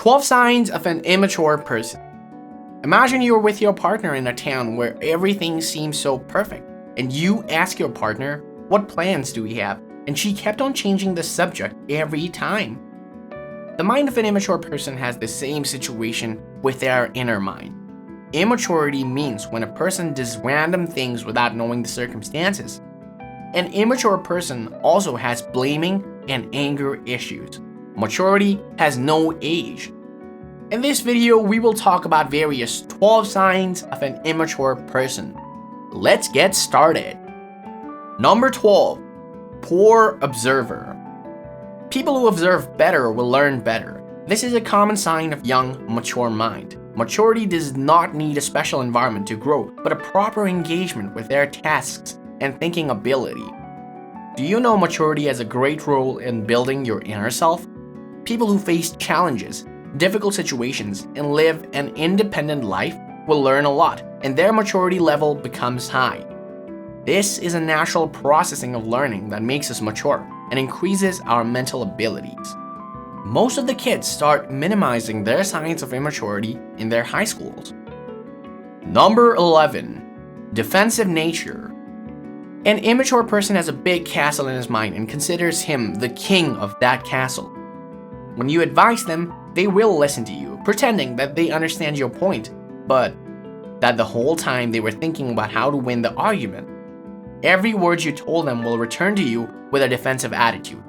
12 signs of an immature person. Imagine you're with your partner in a town where everything seems so perfect, and you ask your partner, "What plans do we have?" And she kept on changing the subject every time. The mind of an immature person has the same situation with their inner mind. Immaturity means when a person does random things without knowing the circumstances. An immature person also has blaming and anger issues. Maturity has no age. In this video, we will talk about various 12 signs of an immature person. Let's get started. Number 12, poor observer. People who observe better will learn better. This is a common sign of young, mature mind. Maturity does not need a special environment to grow, but a proper engagement with their tasks and thinking ability. Do you know maturity has a great role in building your inner self? People who face challenges, difficult situations, and live an independent life will learn a lot, and their maturity level becomes high. This is a natural processing of learning that makes us mature and increases our mental abilities. Most of the kids start minimizing their signs of immaturity in their high schools. Number 11, defensive nature. An immature person has a big castle in his mind and considers him the king of that castle. When you advise them, they will listen to you, pretending that they understand your point, but that the whole time they were thinking about how to win the argument. Every word you told them will return to you with a defensive attitude.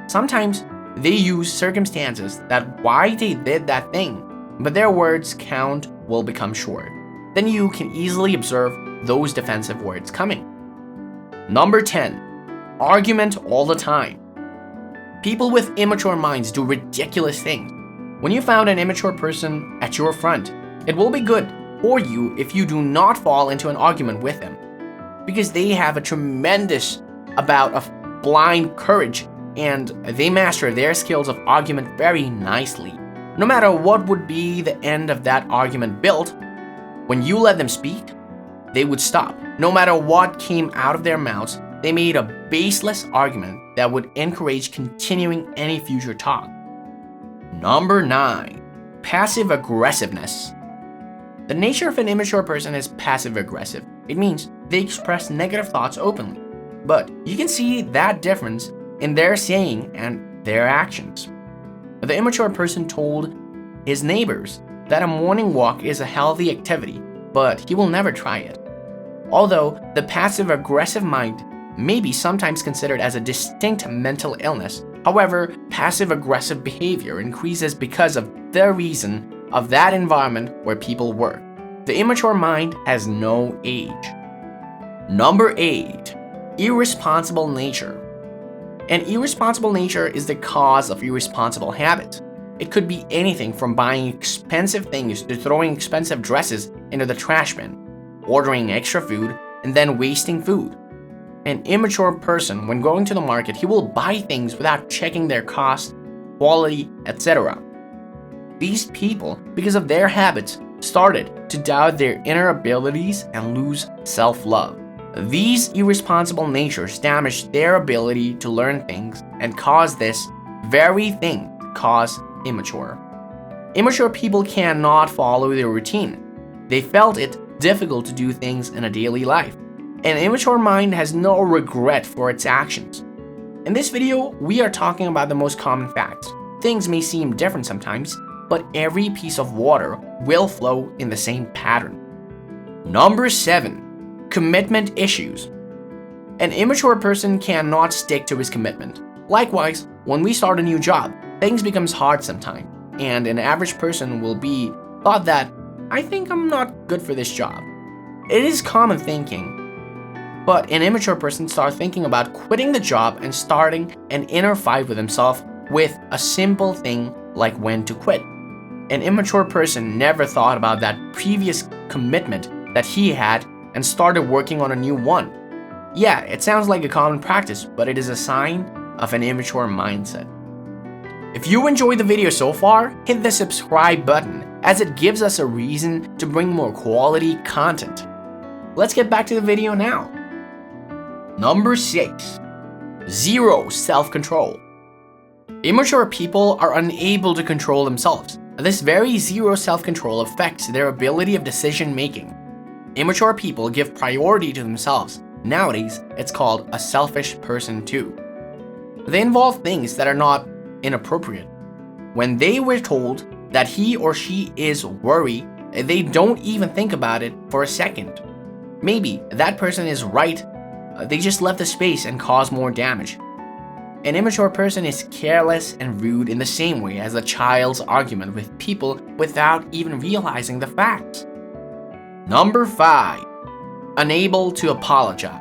Sometimes they use circumstances that why they did that thing, but their words count will become short. Then you can easily observe those defensive words coming. Number 10, argument all the time. People with immature minds do ridiculous things. When you found an immature person at your front, it will be good for you if you do not fall into an argument with them, because they have a tremendous amount of blind courage and they master their skills of argument very nicely. No matter what would be the end of that argument built, when you let them speak, they would stop. No matter what came out of their mouths, they made a baseless argument that would encourage continuing any future talk. Number 9, passive aggressiveness. The nature of an immature person is passive aggressive. It means they express negative thoughts openly, but you can see that difference in their saying and their actions. The immature person told his neighbors that a morning walk is a healthy activity, but he will never try it. Although the passive aggressive mind may be sometimes considered as a distinct mental illness, however, passive aggressive behavior increases because of the reason of that environment where people work. The immature mind has no age. Number 8, irresponsible nature. An irresponsible nature is the cause of irresponsible habits. It could be anything from buying expensive things to throwing expensive dresses into the trash bin, ordering extra food, and then wasting food. An immature person, when going to the market, he will buy things without checking their cost, quality, etc. These people, because of their habits, started to doubt their inner abilities and lose self-love. These irresponsible natures damage their ability to learn things and cause this very thing to cause immature. Immature people cannot follow their routine. They felt it difficult to do things in a daily life. An immature mind has no regret for its actions. In this video, we are talking about the most common facts. Things may seem different sometimes, but every piece of water will flow in the same pattern. Number 7, commitment issues. An immature person cannot stick to his commitment. Likewise, when we start a new job, things becomes hard sometimes, and an average person will be thought that, I think I'm not good for this job. It is common thinking, but an immature person starts thinking about quitting the job and starting an inner fight with himself with a simple thing like when to quit. An immature person never thought about that previous commitment that he had and started working on a new one. Yeah, it sounds like a common practice, but it is a sign of an immature mindset. If you enjoyed the video so far, hit the subscribe button as it gives us a reason to bring more quality content. Let's get back to the video now. Number 6, zero self-control. Immature people are unable to control themselves. This very zero self-control affects their ability of decision-making. Immature people give priority to themselves. Nowadays, it's called a selfish person too. They involve things that are not inappropriate. When they were told that he or she is worried, they don't even think about it for a second. Maybe that person is right, they just left the space and caused more damage. An immature person is careless and rude in the same way as a child's argument with people without even realizing the facts. Number 5. Unable to apologize.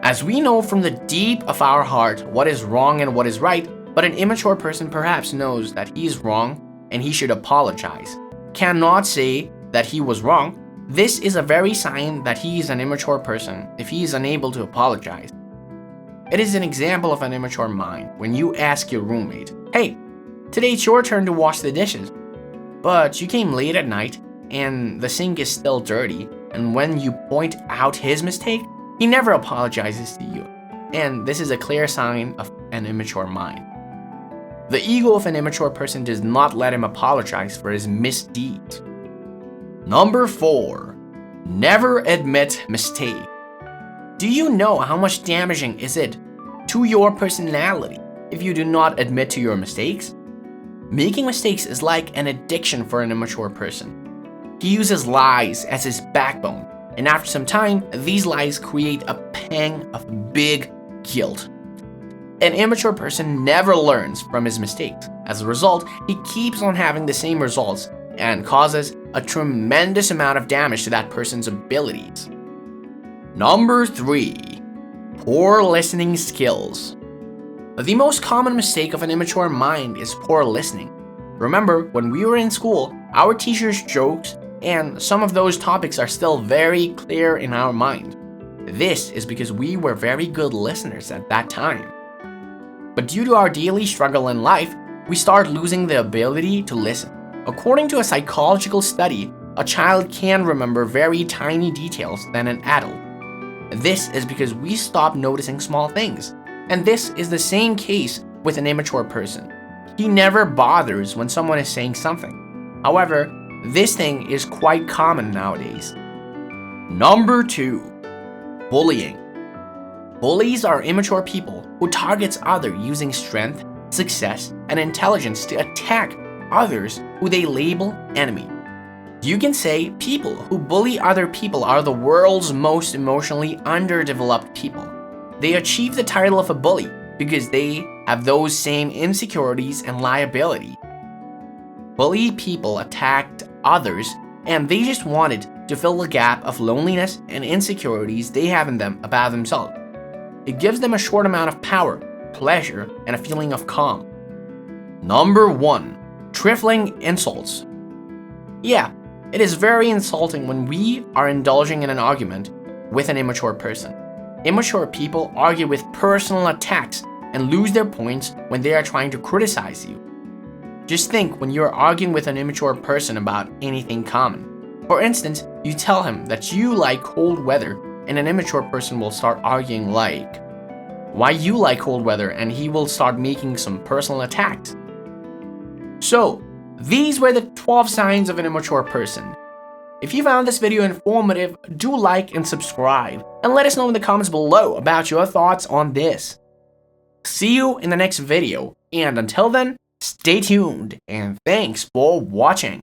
As we know from the deep of our heart what is wrong and what is right, but an immature person perhaps knows that he is wrong and he should apologize, cannot say that he was wrong. This is a very sign that he is an immature person if he is unable to apologize. It is an example of an immature mind when you ask your roommate, "Hey, today it's your turn to wash the dishes, but you came late at night and the sink is still dirty," and when you point out his mistake, he never apologizes to you, and this is a clear sign of an immature mind. The ego of an immature person does not let him apologize for his misdeeds. Number 4. Never admit mistake. Do you know how much damaging is it to your personality if you do not admit to your mistakes? Making mistakes is like an addiction for an immature person. He uses lies as his backbone, and after some time, these lies create a pang of big guilt. An immature person never learns from his mistakes. As a result, he keeps on having the same results and causes a tremendous amount of damage to that person's abilities. Number 3. Poor listening skills. The most common mistake of an immature mind is poor listening. Remember, when we were in school, our teachers' jokes and some of those topics are still very clear in our mind. This is because we were very good listeners at that time. But due to our daily struggle in life, we start losing the ability to listen. According to a psychological study, a child can remember very tiny details than an adult. This is because we stop noticing small things. And this is the same case with an immature person. He never bothers when someone is saying something. However, this thing is quite common nowadays. Number 2. Bullying. Bullies are immature people who targets others using strength, success, and intelligence to attack others who they label enemy. You can say people who bully other people are the world's most emotionally underdeveloped people. They achieve the title of a bully because they have those same insecurities and liability. Bully people attacked others and they just wanted to fill the gap of loneliness and insecurities they have in them about themselves. It gives them a short amount of power, pleasure, and a feeling of calm. Number 1. Trifling insults. Yeah, it is very insulting when we are indulging in an argument with an immature person. Immature people argue with personal attacks and lose their points when they are trying to criticize you. Just think when you are arguing with an immature person about anything common. For instance, you tell him that you like cold weather, and an immature person will start arguing like why you like cold weather, and he will start making some personal attacks. So, these were the 12 signs of an immature person. If you found this video informative, do like and subscribe, and let us know in the comments below about your thoughts on this. See you in the next video, and until then, stay tuned, and thanks for watching.